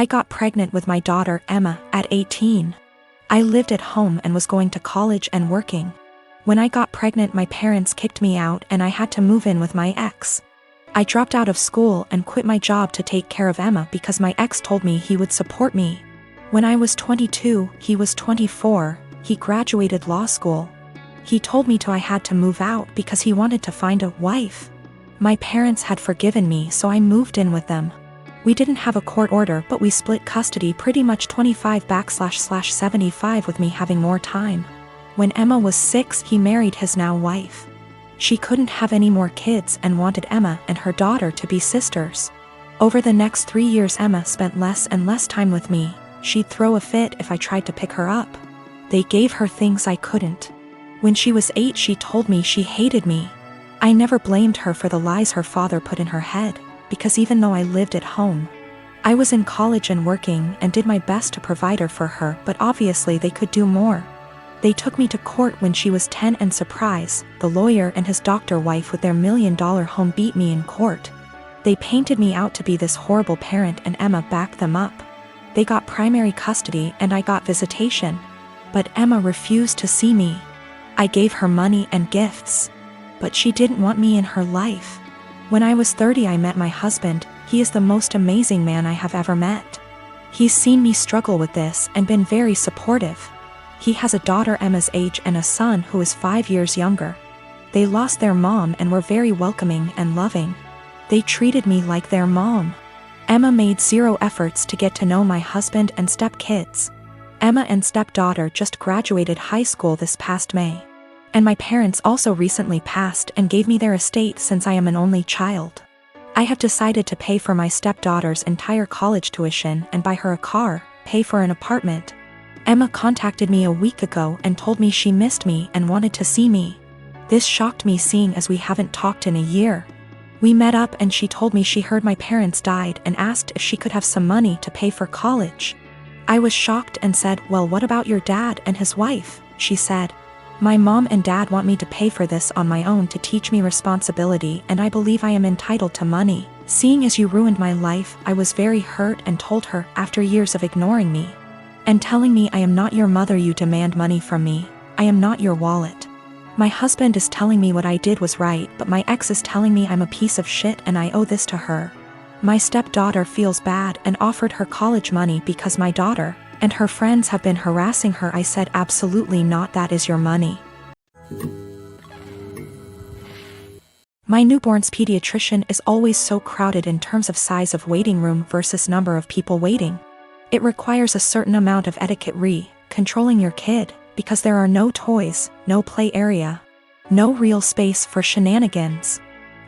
I got pregnant with my daughter Emma at 18. I lived at home and was going to college and working. When I got pregnant, my parents kicked me out and I had to move in with my ex. I dropped out of school and quit my job to take care of Emma because my ex told me he would support me. When I was 22, he was 24, he graduated law school. He told me I had to move out because he wanted to find a wife. My parents had forgiven me, so I moved in with them. We didn't have a court order, but we split custody pretty much 25//75 with me having more time. When Emma was 6, he married his now wife. She couldn't have any more kids and wanted Emma and her daughter to be sisters. Over the next 3 years, Emma spent less and less time with me. She'd throw a fit if I tried to pick her up. They gave her things I couldn't. When she was 8, she told me she hated me. I never blamed her for the lies her father put in her head, because even though I lived at home, I was in college and working and did my best to provide her for her, but obviously they could do more. They took me to court when she was 10 and surprise, the lawyer and his doctor wife with their $1 million home beat me in court. They painted me out to be this horrible parent and Emma backed them up. They got primary custody and I got visitation. But Emma refused to see me. I gave her money and gifts. But she didn't want me in her life. When I was 30, I met my husband. He is the most amazing man I have ever met. He's seen me struggle with this and been very supportive. He has a daughter Emma's age and a son who is 5 years younger. They lost their mom and were very welcoming and loving. They treated me like their mom. Emma made zero efforts to get to know my husband and stepkids. Emma and stepdaughter just graduated high school this past May. And my parents also recently passed and gave me their estate since I am an only child. I have decided to pay for my stepdaughter's entire college tuition and buy her a car, pay for an apartment. Emma contacted me a week ago and told me she missed me and wanted to see me. This shocked me, seeing as we haven't talked in a year. We met up and she told me she heard my parents died and asked if she could have some money to pay for college. I was shocked and said, "Well, what about your dad and his wife?" She said, "My mom and dad want me to pay for this on my own to teach me responsibility, and I believe I am entitled to money. Seeing as you ruined my life," I was very hurt and told her, after years of ignoring me and telling me I am not your mother, you demand money from me. I am not your wallet. My husband is telling me what I did was right, but my ex is telling me I'm a piece of shit and I owe this to her. My stepdaughter feels bad and offered her college money because my daughter and her friends have been harassing her. I said, "Absolutely not, that is your money." My newborn's pediatrician is always so crowded in terms of size of waiting room versus number of people waiting. It requires a certain amount of etiquette controlling your kid, because there are no toys, no play area, no real space for shenanigans.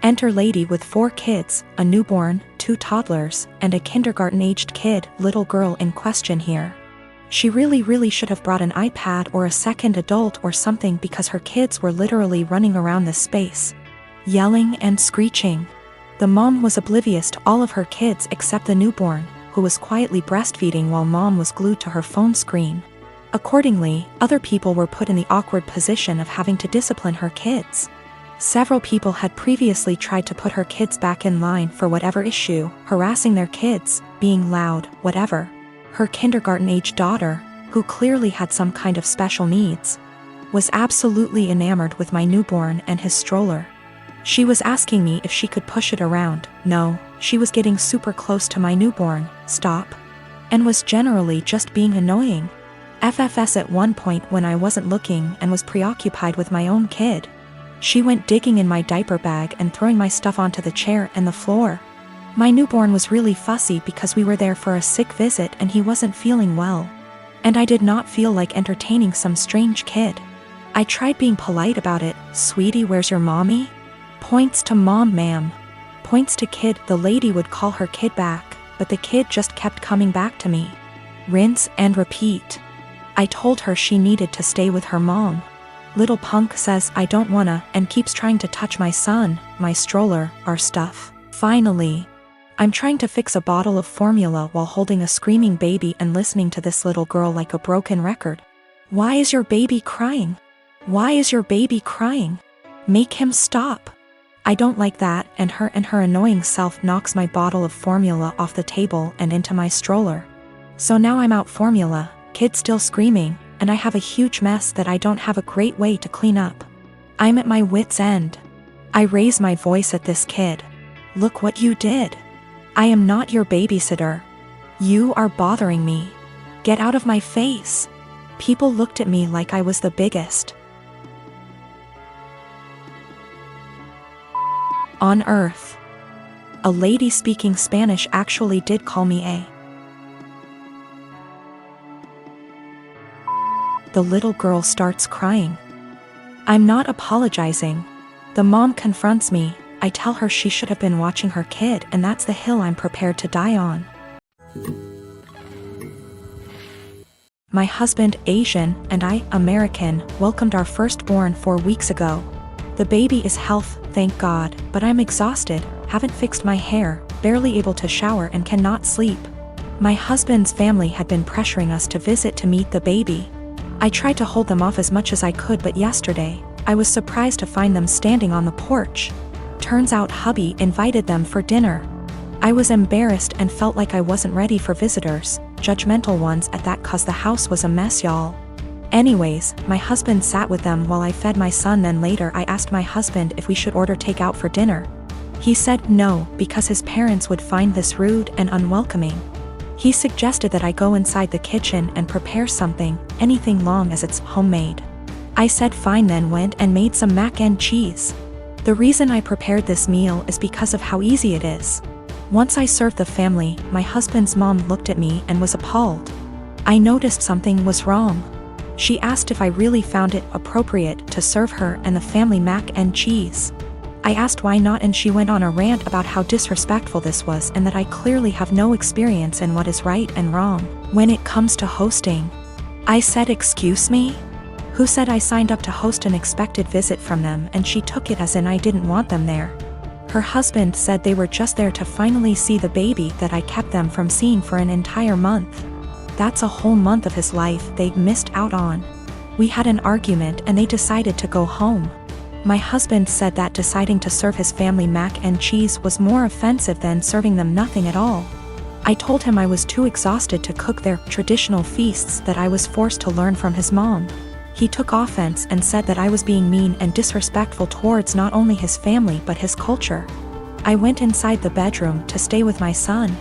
Enter lady with 4 kids, a newborn, 2 toddlers, and a kindergarten-aged kid, little girl in question here. She really should have brought an iPad or a second adult or something, because her kids were literally running around this space, yelling and screeching. The mom was oblivious to all of her kids except the newborn, who was quietly breastfeeding while mom was glued to her phone screen. Accordingly, other people were put in the awkward position of having to discipline her kids. Several people had previously tried to put her kids back in line for whatever issue, harassing their kids, being loud, whatever. Her kindergarten-aged daughter, who clearly had some kind of special needs, was absolutely enamored with my newborn and his stroller. She was asking me if she could push it around. No, she was getting super close to my newborn, stop, and was generally just being annoying. FFS at one point when I wasn't looking and was preoccupied with my own kid. She went digging in my diaper bag and throwing my stuff onto the chair and the floor. My newborn was really fussy because we were there for a sick visit and he wasn't feeling well. And I did not feel like entertaining some strange kid. I tried being polite about it. "Sweetie, where's your mommy?" Points to mom, ma'am. Points to kid. The lady would call her kid back, but the kid just kept coming back to me. Rinse and repeat. I told her she needed to stay with her mom. Little punk says I don't wanna and keeps trying to touch my son, my stroller, our stuff. Finally, I'm trying to fix a bottle of formula while holding a screaming baby and listening to this little girl like a broken record. "Why is your baby crying? Why is your baby crying? Make him stop." I don't like that, and her annoying self knocks my bottle of formula off the table and into my stroller. So now I'm out formula, kid still screaming, and I have a huge mess that I don't have a great way to clean up. I'm at my wit's end. I raise my voice at this kid. Look what you did. I am not your babysitter. You are bothering me. Get out of my face. People looked at me like I was the biggest on earth. A lady speaking Spanish actually did call me a. The little girl starts crying. I'm not apologizing. The mom confronts me. I tell her she should have been watching her kid, and that's the hill I'm prepared to die on. My husband, Asian, and I, American, welcomed our firstborn 4 weeks ago. The baby is healthy, thank God, but I'm exhausted, haven't fixed my hair, barely able to shower and cannot sleep. My husband's family had been pressuring us to visit to meet the baby. I tried to hold them off as much as I could, but yesterday, I was surprised to find them standing on the porch. Turns out hubby invited them for dinner. I was embarrassed and felt like I wasn't ready for visitors, judgmental ones at that, cause the house was a mess, y'all. Anyways, my husband sat with them while I fed my son. Then later I asked my husband if we should order takeout for dinner. He said no, because his parents would find this rude and unwelcoming. He suggested that I go inside the kitchen and prepare something, anything long as it's homemade. I said fine, then went and made some mac and cheese. The reason I prepared this meal is because of how easy it is. Once I served the family, my husband's mom looked at me and was appalled. I noticed something was wrong. She asked if I really found it appropriate to serve her and the family mac and cheese. I asked why not, and she went on a rant about how disrespectful this was and that I clearly have no experience in what is right and wrong when it comes to hosting. I said, excuse me? Who said I signed up to host an expected visit from them? And she took it as in I didn't want them there. Her husband said they were just there to finally see the baby that I kept them from seeing for an entire month. That's a whole month of his life they missed out on. We had an argument and they decided to go home. My husband said that deciding to serve his family mac and cheese was more offensive than serving them nothing at all. I told him I was too exhausted to cook their traditional feasts, that I was forced to learn from his mom. He took offense and said that I was being mean and disrespectful towards not only his family but his culture. I went inside the bedroom to stay with my son.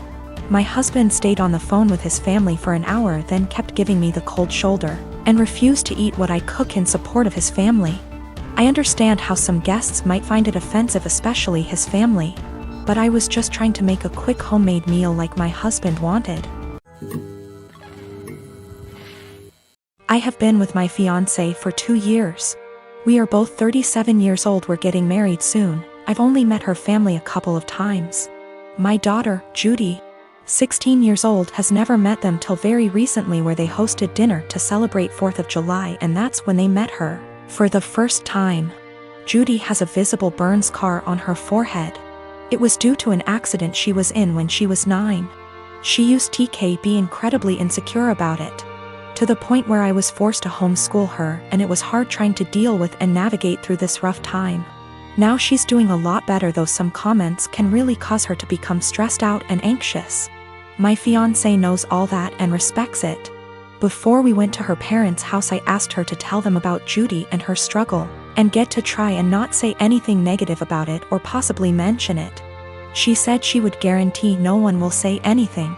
My husband stayed on the phone with his family for an hour, then kept giving me the cold shoulder, and refused to eat what I cook in support of his family. I understand how some guests might find it offensive, especially his family, but I was just trying to make a quick homemade meal like my husband wanted. I have been with my fiancé for 2 years. We are both 37 years old, we're getting married soon. I've only met her family a couple of times. My daughter, Judy, 16 years old, has never met them till very recently, where they hosted dinner to celebrate 4th of July, and that's when they met her for the first time. Judy has a visible burn scar on her forehead. It was due to an accident she was in when she was 9. She used to be incredibly insecure about it, to the point where I was forced to homeschool her, and it was hard trying to deal with and navigate through this rough time. Now she's doing a lot better, though some comments can really cause her to become stressed out and anxious. My fiancé knows all that and respects it. Before we went to her parents' house, I asked her to tell them about Judy and her struggle, and get to try and not say anything negative about it or possibly mention it. She said she would guarantee no one will say anything.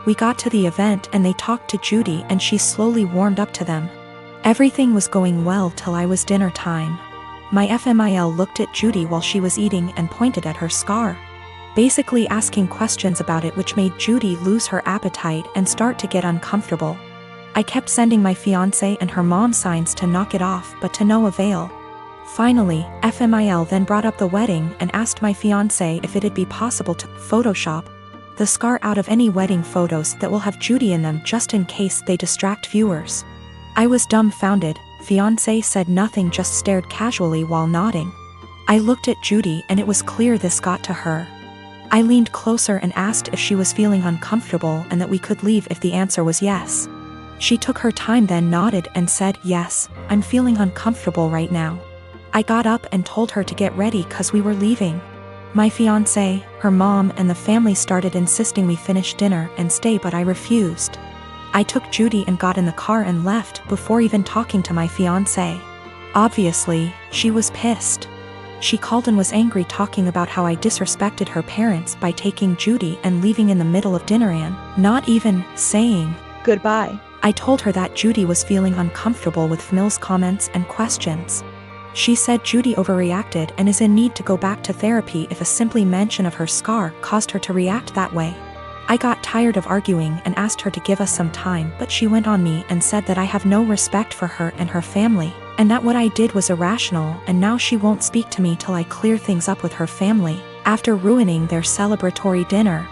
We got to the event and they talked to Judy, and she slowly warmed up to them. Everything was going well till I was dinner time. My FMIL looked at Judy while she was eating and pointed at her scar, basically asking questions about it, which made Judy lose her appetite and start to get uncomfortable. I kept sending my fiancé and her mom signs to knock it off, but to no avail. Finally, FMIL then brought up the wedding and asked my fiancé if it'd be possible to Photoshop the scar out of any wedding photos that will have Judy in them, just in case they distract viewers. I was dumbfounded. Fiancé said nothing, just stared casually while nodding. I looked at Judy and it was clear this got to her. I leaned closer and asked if she was feeling uncomfortable and that we could leave if the answer was yes. She took her time, then nodded and said, yes, I'm feeling uncomfortable right now. I got up and told her to get ready cause we were leaving. My fiancé, her mom and the family started insisting we finish dinner and stay, but I refused. I took Judy and got in the car and left before even talking to my fiancé. Obviously, she was pissed. She called and was angry, talking about how I disrespected her parents by taking Judy and leaving in the middle of dinner and not even saying goodbye. I told her that Judy was feeling uncomfortable with Mills' comments and questions. She said Judy overreacted and is in need to go back to therapy if a simple mention of her scar caused her to react that way. I got tired of arguing and asked her to give us some time, but she went on me and said that I have no respect for her and her family, and that what I did was irrational, and now she won't speak to me till I clear things up with her family, after ruining their celebratory dinner.